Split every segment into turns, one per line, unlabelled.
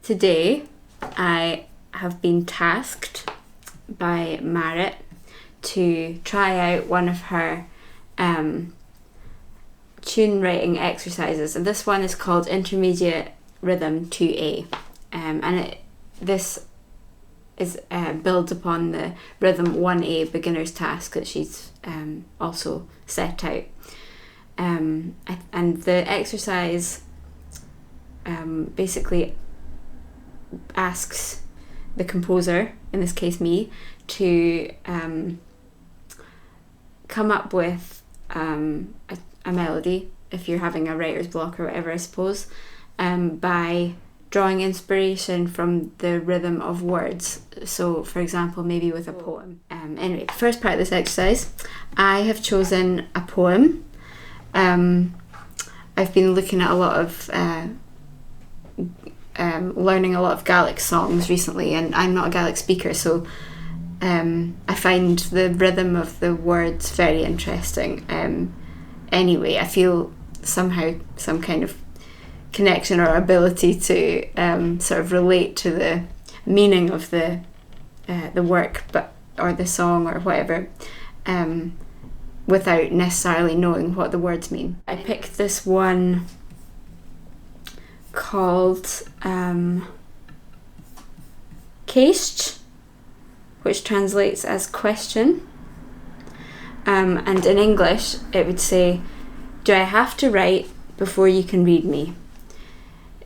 Today I have been tasked by Marit to try out one of her tune writing exercises, and this one is called Intermediate Rhythm 2A, and this is builds upon the Rhythm 1A beginner's task that she's also set out, and the exercise basically asks the composer, in this case me, to come up with a melody, if you're having a writer's block or whatever, I suppose, by drawing inspiration from the rhythm of words. So, for example, maybe with a poem. Anyway, the first part of this exercise, I have chosen a poem. I've been looking at a lot of learning a lot of Gaelic songs recently, and I'm not a Gaelic speaker, so I find the rhythm of the words very interesting. Anyway, I feel somehow some kind of connection or ability to sort of relate to the meaning of the work, or the song or whatever, without necessarily knowing what the words mean. I picked this one called Céist, which translates as question, and in English it would say, "Do I have to write before you can read me?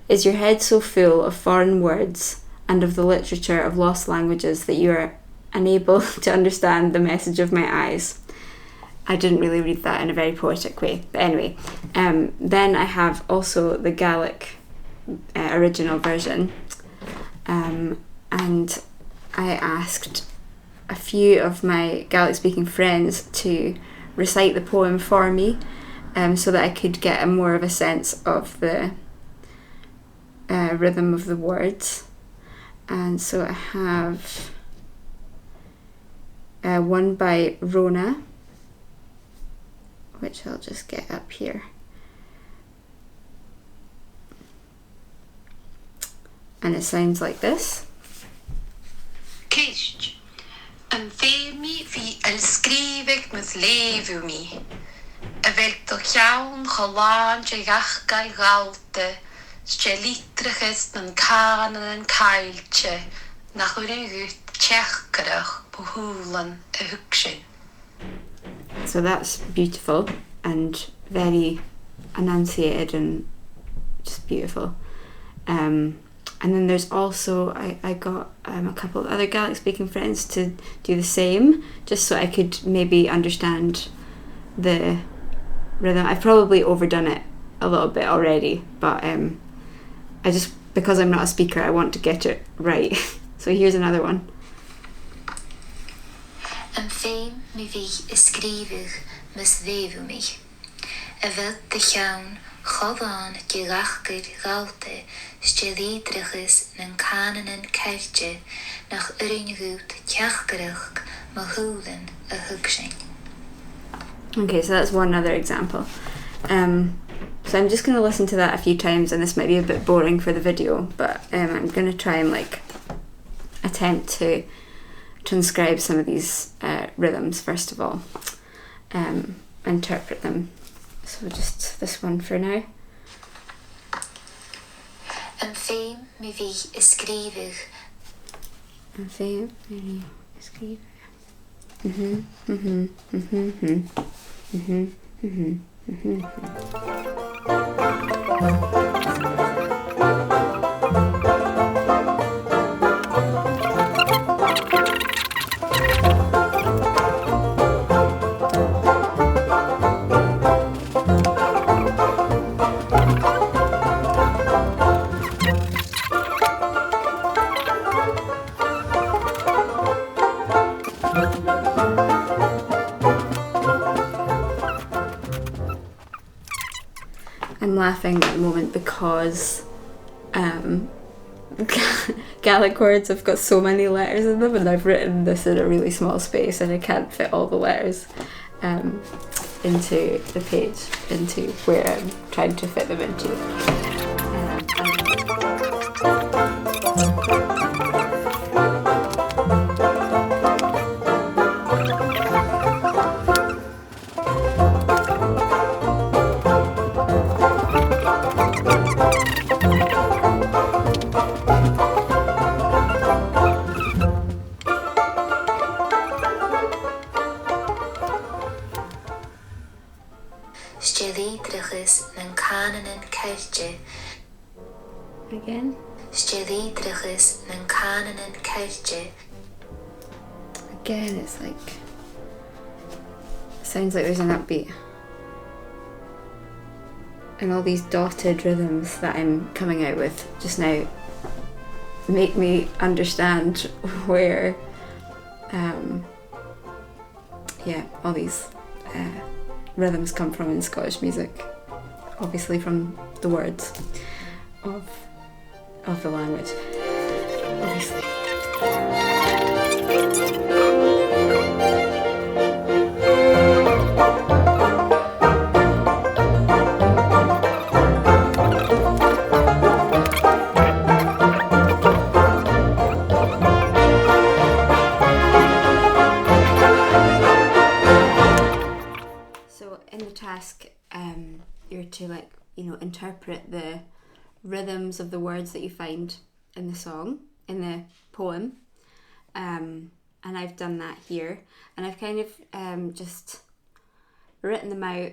Is your head so full of foreign words and of the literature of lost languages that you are unable to understand the message of my eyes?" I didn't really read that in a very poetic way, but anyway. Then I have also the Gaelic original version, and I asked a few of my Gaelic speaking friends to recite the poem for me, so that I could get more of a sense of the rhythm of the words. And so I have one by Rona, which I'll just get up here. And it sounds like this.
Céist, an fémi hí skrivig mus levu mi. A velto jaun choláin je gachgail galte, ste litriches nan kanen en kailtje, nach uren gut tjechkerach behoelen a huksin.
So that's beautiful and very enunciated and just beautiful. And then there's also, I got a couple of other Gaelic speaking friends to do the same, just so I could maybe understand the rhythm. I've probably overdone it a little bit already, but because I'm not a speaker, I want to get it right. So here's another one.
An féin mi bhí skrivig mus levu mi. A bheit de cheann chodáin de gachgaid galte, ste lítriches nan kanen en kailtje, nach urin gut tjechkerach mahúlen a hugsin.
Okay, so that's one other example. So I'm just going to listen to that a few times, and this might be a bit boring for the video, but I'm going to try and attempt to transcribe some of these rhythms first of all, interpret them. So just this one for now.
An féin mi bhí skrivig.
An féin mi bhí skrivig. I'm laughing at the moment because Gaelic words have got so many letters in them, and I've written this in a really small space and I can't fit all the letters into the page, into where I'm trying to fit them into. again.
Stjadídrachas nan Cananan Kairje.
Again, it's like, sounds like there's an upbeat. And all these dotted rhythms that I'm coming out with just now make me understand where, all these rhythms come from in Scottish music. Obviously from the words of the language. Obviously. Task, you're to interpret the rhythms of the words that you find in the song, in the poem, and I've done that here, and I've kind of just written out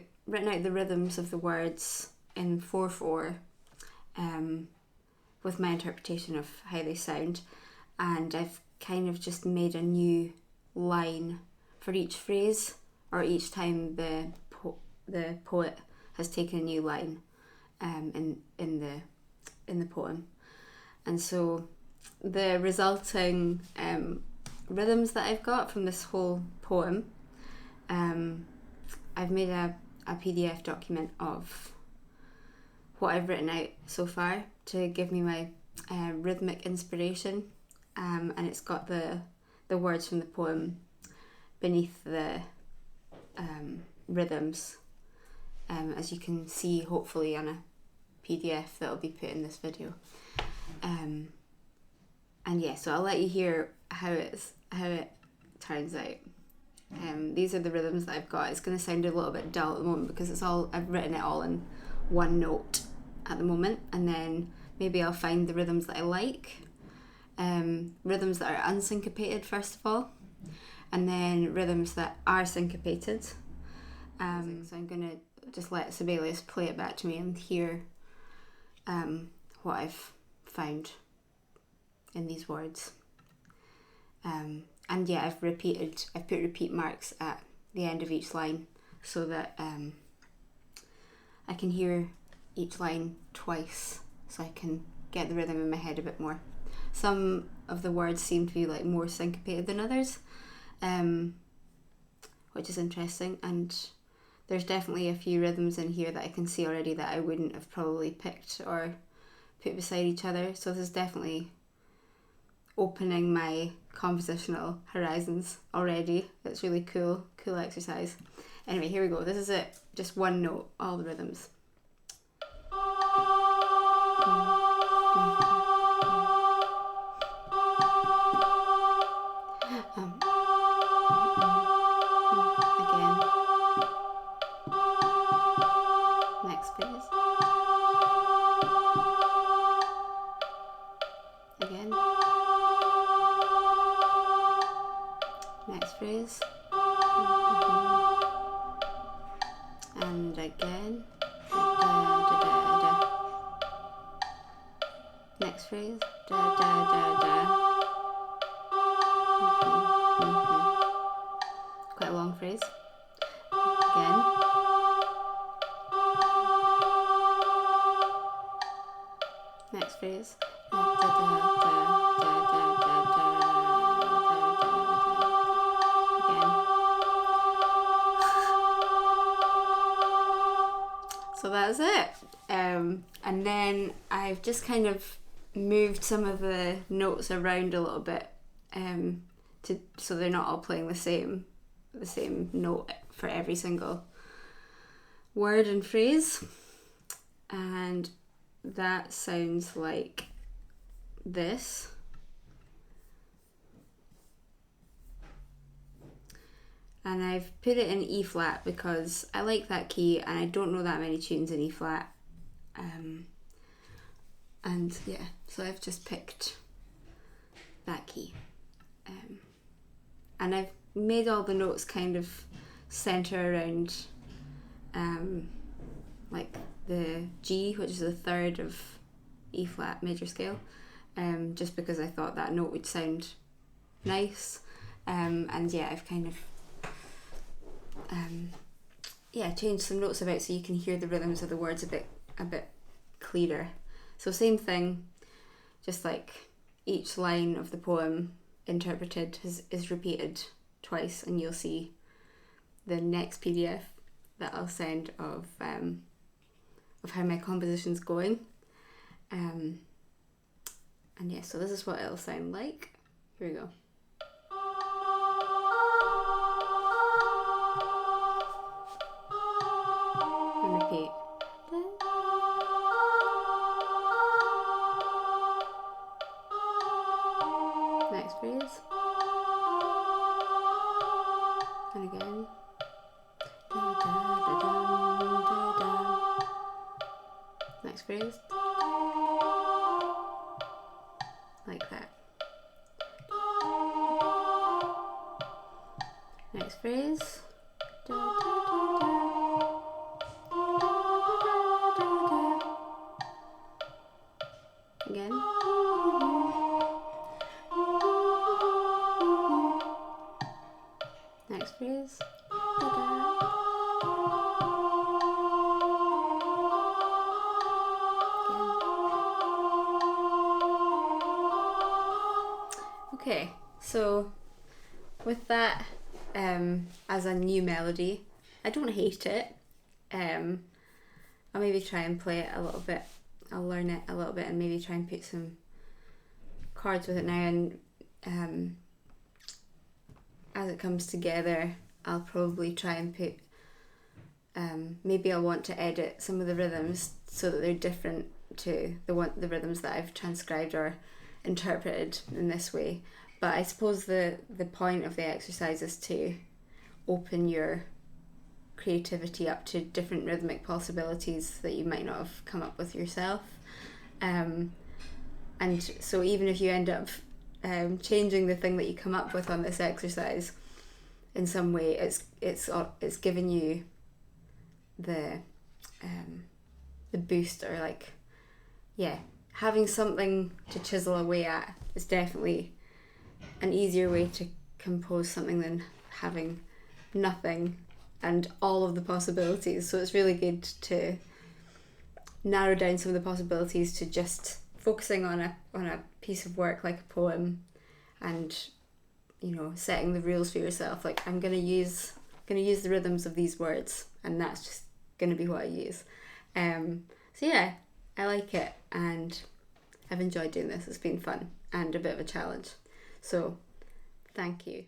the rhythms of the words in 4/4, with my interpretation of how they sound, and I've kind of just made a new line for each phrase, or each time the poet has taken a new line in the poem. And so the resulting rhythms that I've got from this whole poem, I've made a PDF document of what I've written out so far to give me my rhythmic inspiration, and it's got the words from the poem beneath the rhythms, as you can see hopefully on a PDF that'll be put in this video, and so I'll let you hear how it turns out. These are the rhythms that I've got. It's going to sound a little bit dull at the moment because I've written it all in one note at the moment, and then maybe I'll find the rhythms that I like, rhythms that are unsyncopated first of all, and then rhythms that are syncopated. So I'm going to just let Sibelius play it back to me and hear what I've found in these words. And yeah, I've put repeat marks at the end of each line so that I can hear each line twice, so I can get the rhythm in my head a bit more. Some of the words seem to be like more syncopated than others, which is interesting, and there's definitely a few rhythms in here that I can see already that I wouldn't have probably picked or put beside each other, so this is definitely opening my compositional horizons already. It's really cool exercise. Anyway, here we go. This is it, just one note, all the rhythms. Again. Next phrase. Again. Next phrase. And again. Next phrase. Quite a long phrase. Again. Next phrase. So that's it. And then I've just kind of moved some of the notes around a little bit, so they're not all playing the same note for every single word and phrase. And that sounds like this. And I've put it in E flat because I like that key and I don't know that many tunes in E flat. And yeah, so I've just picked that key. And I've made all the notes kind of centre around like the G, which is the third of E flat major scale, just because I thought that note would sound nice. And yeah, I've kind of changed some notes about so you can hear the rhythms of the words a bit clearer. So same thing, just like each line of the poem interpreted is repeated twice, and you'll see the next PDF that I'll send of how my composition's going. And yeah, so this is what it'll sound like. Here we go. And repeat. Next phrase. And again. Next phrase. Like that. Next phrase. Again. Next phrase. Okay, so with that as a new melody, I don't hate it. I'll maybe try and play it a little bit. I'll learn it a little bit and maybe try and put some chords with it now, and as it comes together I'll probably try and put maybe I'll want to edit some of the rhythms so that they're different to the rhythms that I've transcribed or interpreted in this way. But I suppose the point of the exercise is to open your creativity up to different rhythmic possibilities that you might not have come up with yourself. And so even if you end up changing the thing that you come up with on this exercise in some way, it's given you the boost, or like, yeah, having something to chisel away at is definitely an easier way to compose something than having nothing and all of the possibilities. So it's really good to narrow down some of the possibilities to just focusing on a piece of work like a poem, and setting the rules for yourself. Like, I'm gonna use the rhythms of these words, and that's just gonna be what I use. So yeah, I like it, and I've enjoyed doing this. It's been fun and a bit of a challenge. So thank you.